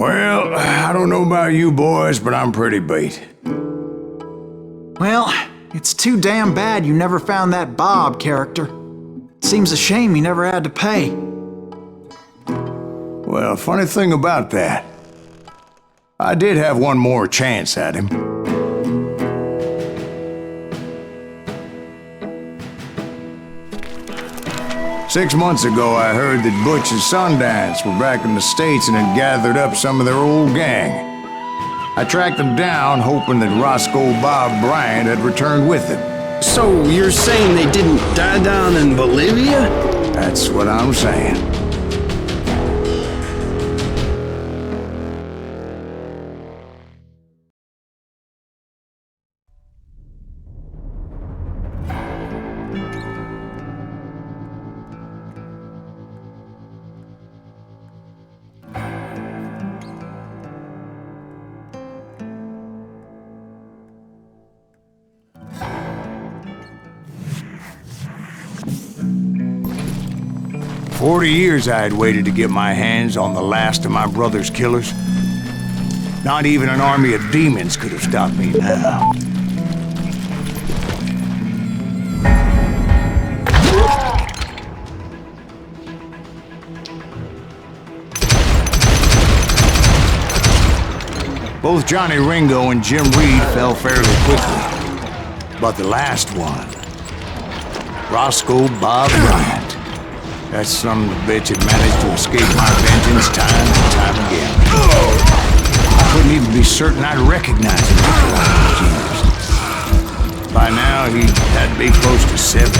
Well, I don't know about you boys, but I'm pretty beat. Well, it's too damn bad you never found that Bob character. Seems a shame he never had to pay. Well, funny thing about that, I did have one more chance at him. Six months ago, I heard that Butch and Sundance were back in the States and had gathered up some of their old gang. I tracked them down, hoping that Roscoe Bob Bryant had returned with them. So you're saying they didn't die down in Bolivia? That's what I'm saying. 40 years I had waited to get my hands on the last of my brother's killers. Not even an army of demons could have stopped me now. Both Johnny Ringo and Jim Reed fell fairly quickly. But the last one, Roscoe Bob Bryant, that son of a bitch had managed to escape my vengeance time and time again. I couldn't even be certain I'd recognize him after all those years. By now, he had to be close to 70.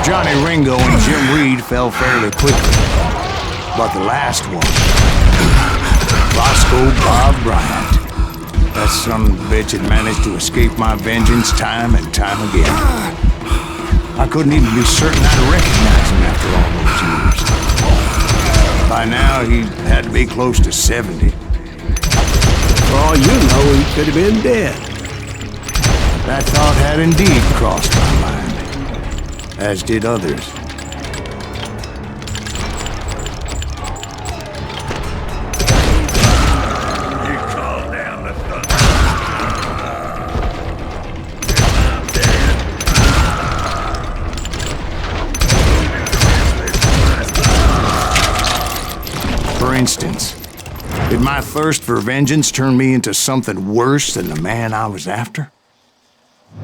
Johnny Ringo and Jim Reed fell fairly quickly. But the last one, Roscoe Bob Bryant, that son of a bitch had managed to escape my vengeance time and time again. I couldn't even be certain I'd recognize him after all those years. By now, he had to be close to 70. For all you know, he could have been dead. That thought had indeed crossed my mind. As did others. You called down the thunder. For instance, did my thirst for vengeance turn me into something worse than the man I was after?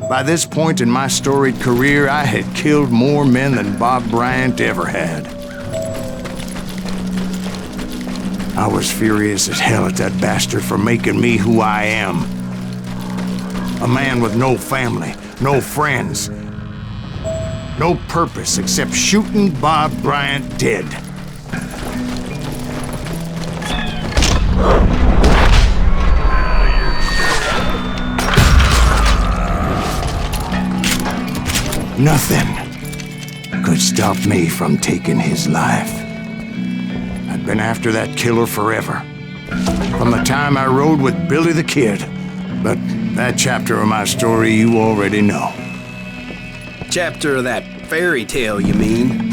By this point in my storied career, I had killed more men than Bob Bryant ever had. I was furious as hell at that bastard for making me who I am. A man with no family, no friends, no purpose except shooting Bob Bryant dead. Nothing could stop me from taking his life. I'd been after that killer forever. From the time I rode with Billy the Kid. But that chapter of my story you already know. Chapter of that fairy tale, you mean?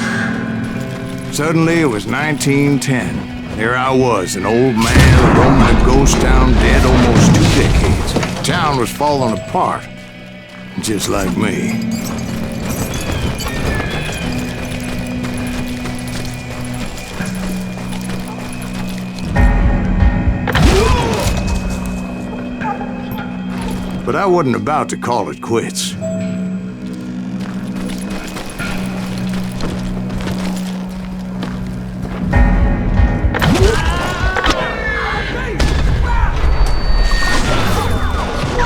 Suddenly it was 1910. Here I was, an old man roaming a ghost town dead almost 2 decades. The town was falling apart, just like me. But I wasn't about to call it quits.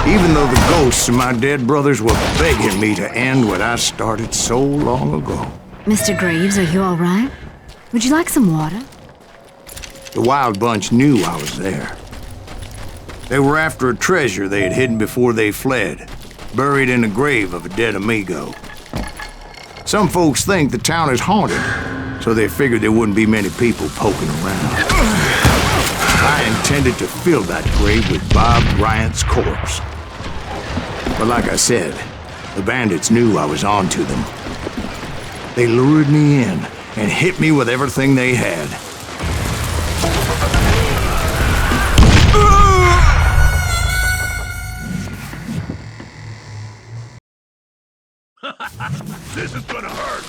Even though the ghosts of my dead brothers were begging me to end what I started so long ago. Mr. Graves, are you all right? Would you like some water? The Wild Bunch knew I was there. They were after a treasure they had hidden before they fled, buried in the grave of a dead amigo. Some folks think the town is haunted, so they figured there wouldn't be many people poking around. I intended to fill that grave with Bob Bryant's corpse. But like I said, the bandits knew I was on to them. They lured me in and hit me with everything they had. This is gonna hurt.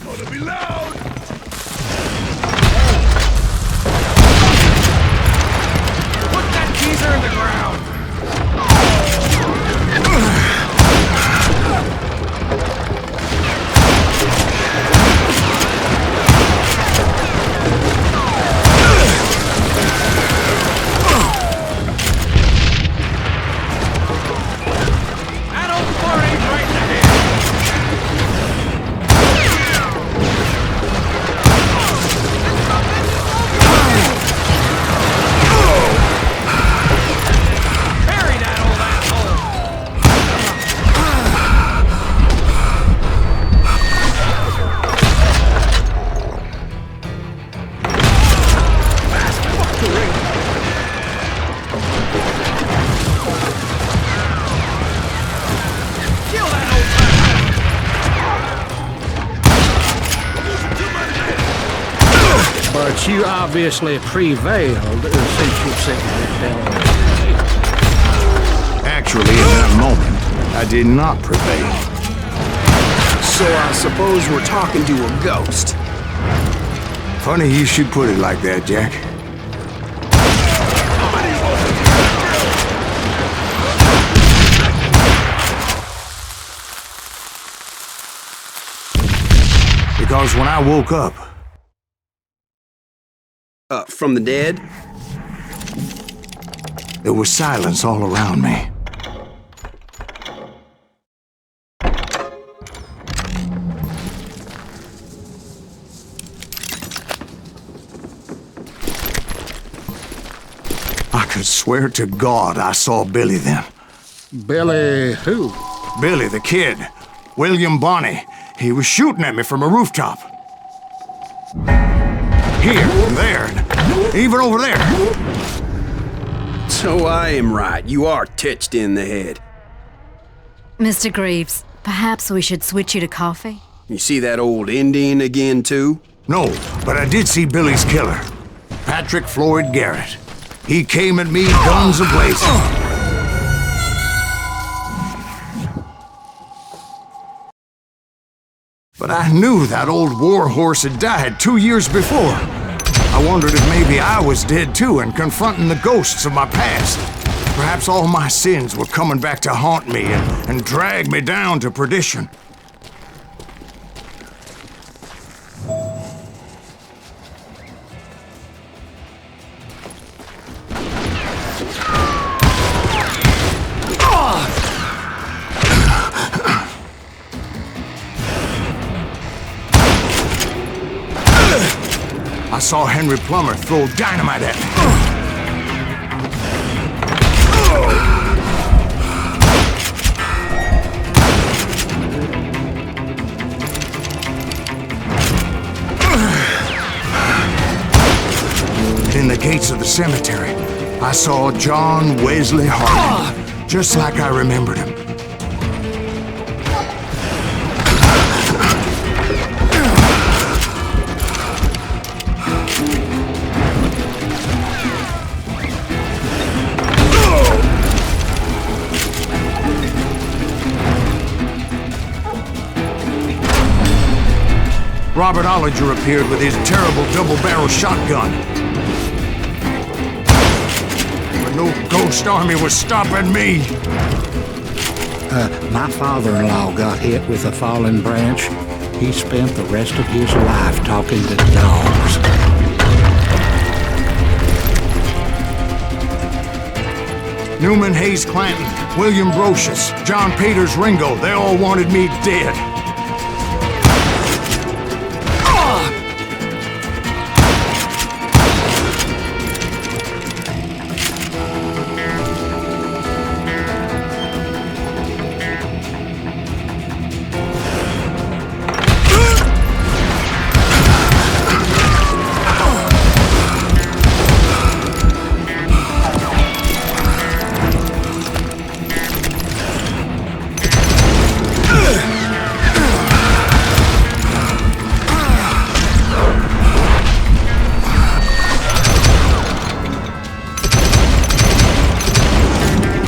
Gonna be loud! Put that geezer in the ground! That old fart ain't right in the head! But you obviously prevailed since you sent me down. Actually, in that moment, I did not prevail. So I suppose we're talking to a ghost. Funny you should put it like that, Jack. Because when I woke up, From the dead? there was silence all around me. I could swear to God I saw Billy then. Billy who? Billy, the kid. William Bonney. He was shooting at me from a rooftop. Here, and there, and even over there. So I am right. You are touched in the head. Mr. Greaves, perhaps we should switch you to coffee? You see that old Indian again, too? No, but I did see Billy's killer. Patrick Floyd Garrett. He came at me guns a-blazing. But I knew that old war horse had died 2 years before. I wondered if maybe I was dead too and confronting the ghosts of my past. Perhaps all my sins were coming back to haunt me and drag me down to perdition. I saw Henry Plummer throw dynamite at me. In the gates of the cemetery, I saw John Wesley Harding, just like I remembered him. Robert Ollinger appeared with his terrible double-barrel shotgun. But no ghost army was stopping me. My father-in-law got hit with a fallen branch. He spent the rest of his life talking to dogs. Newman Hayes Clanton, William Brocious, John Peters Ringo, they all wanted me dead.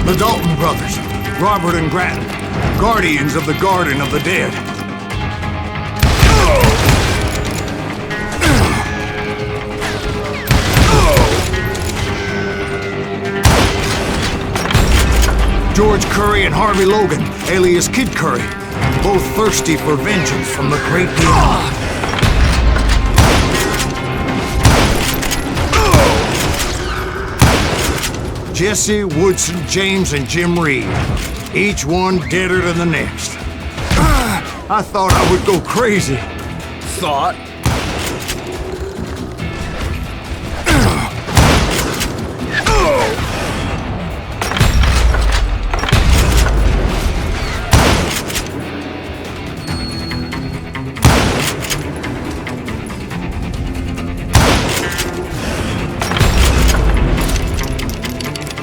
The Dalton brothers, Robert and Grattan, guardians of the Garden of the Dead. George Curry and Harvey Logan, alias Kid Curry, both thirsty for vengeance from the great beyond. Jesse, Woodson, James, and Jim Reed. Each one deader than the next. I thought I would go crazy. Thought?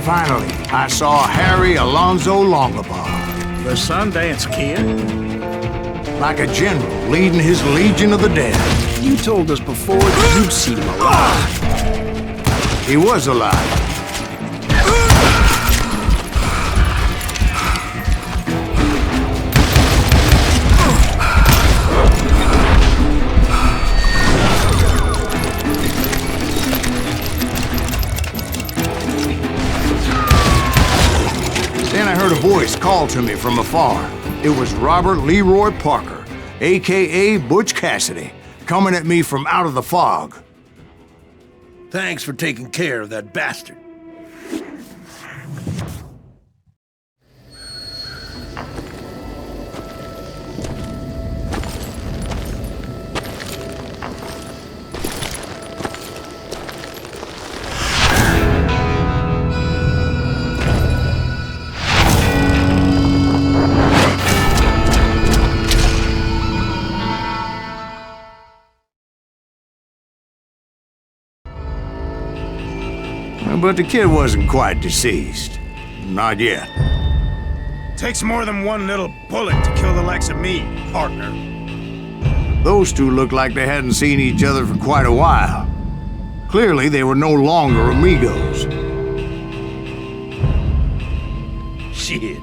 Finally, I saw Harry Alonzo Longabaugh. The Sundance Kid? Like a general leading his legion of the dead. You told us before that you'd seen him alive. He was alive. Then I heard a voice call to me from afar. It was Robert Leroy Parker, a.k.a. Butch Cassidy, coming at me from out of the fog. Thanks for taking care of that bastard. But the kid wasn't quite deceased. Not yet. Takes more than one little bullet to kill the likes of me, partner. Those two looked like they hadn't seen each other for quite a while. Clearly, they were no longer amigos. Shit.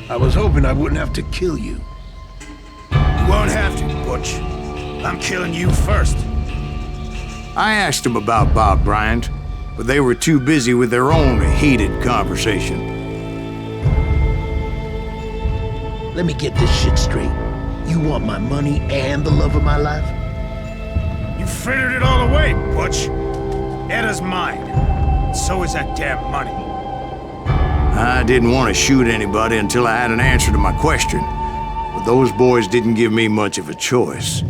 I was hoping I wouldn't have to kill you. You won't have to, Butch. I'm killing you first. I asked them about Bob Bryant, but they were too busy with their own heated conversation. Let me get this shit straight. You want my money and the love of my life? You frittered it all away, Butch. Eda's mine. So is that damn money. I didn't want to shoot anybody until I had an answer to my question, but those boys didn't give me much of a choice.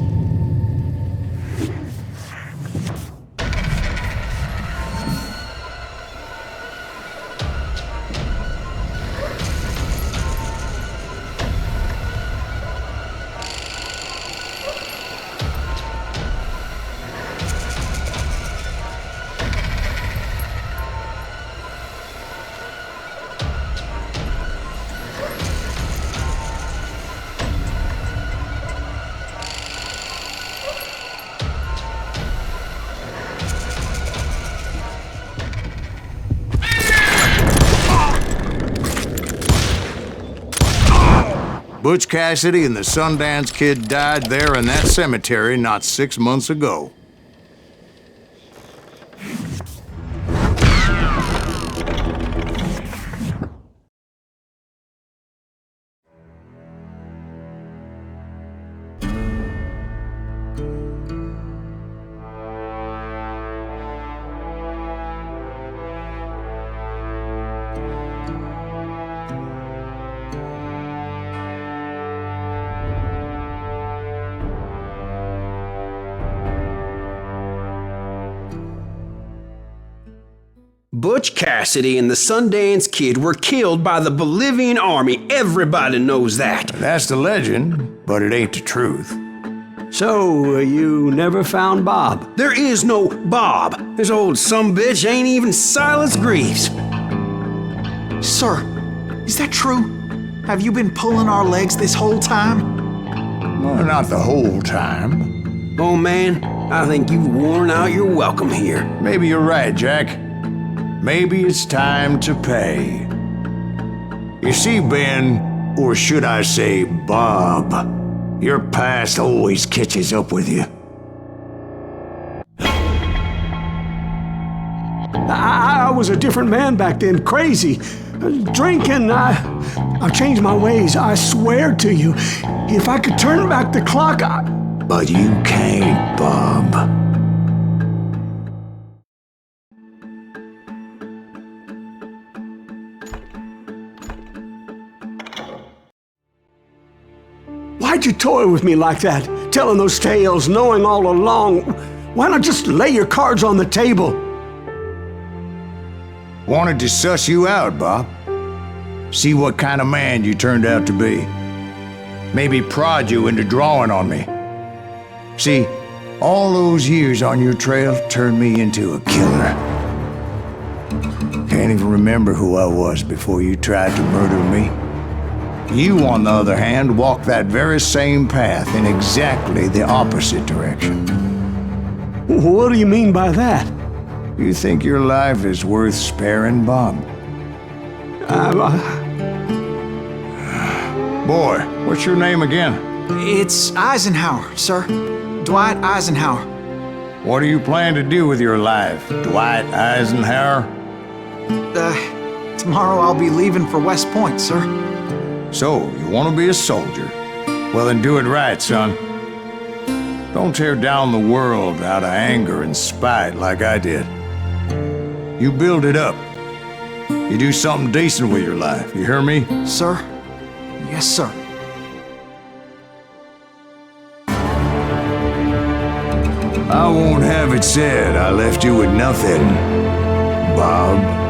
Butch Cassidy and the Sundance Kid died there in that cemetery not 6 months ago. Butch Cassidy and the Sundance Kid were killed by the Bolivian army. Everybody knows that. That's the legend, but it ain't the truth. So, you never found Bob? There is no Bob. This old sumbitch ain't even Silas Greaves. Sir, is that true? Have you been pulling our legs this whole time? Well, not the whole time. Oh man, I think you've worn out your welcome here. Maybe you're right, Jack. Maybe it's time to pay. You see, Ben, or should I say Bob, your past always catches up with you. I was a different man back then, crazy. Drinking, I've changed my ways, I swear to you. If I could turn back the clock, But you can't, Bob. Why'd you toy with me like that? Telling those tales, knowing all along. Why not just lay your cards on the table? Wanted to suss you out, Bob. See what kind of man you turned out to be. Maybe prod you into drawing on me. See, all those years on your trail turned me into a killer. Can't even remember who I was before you tried to murder me. You, on the other hand, walked that very same path in exactly the opposite direction. What do you mean by that? You think your life is worth sparing, Bob? Boy, what's your name again? It's Eisenhower, sir. Dwight Eisenhower. What do you plan to do with your life, Dwight Eisenhower? Tomorrow I'll be leaving for West Point, sir. So, you want to be a soldier? Well, then do it right, son. Don't tear down the world out of anger and spite like I did. You build it up. You do something decent with your life, you hear me? Sir? Yes, sir. I won't have it said I left you with nothing, Bob.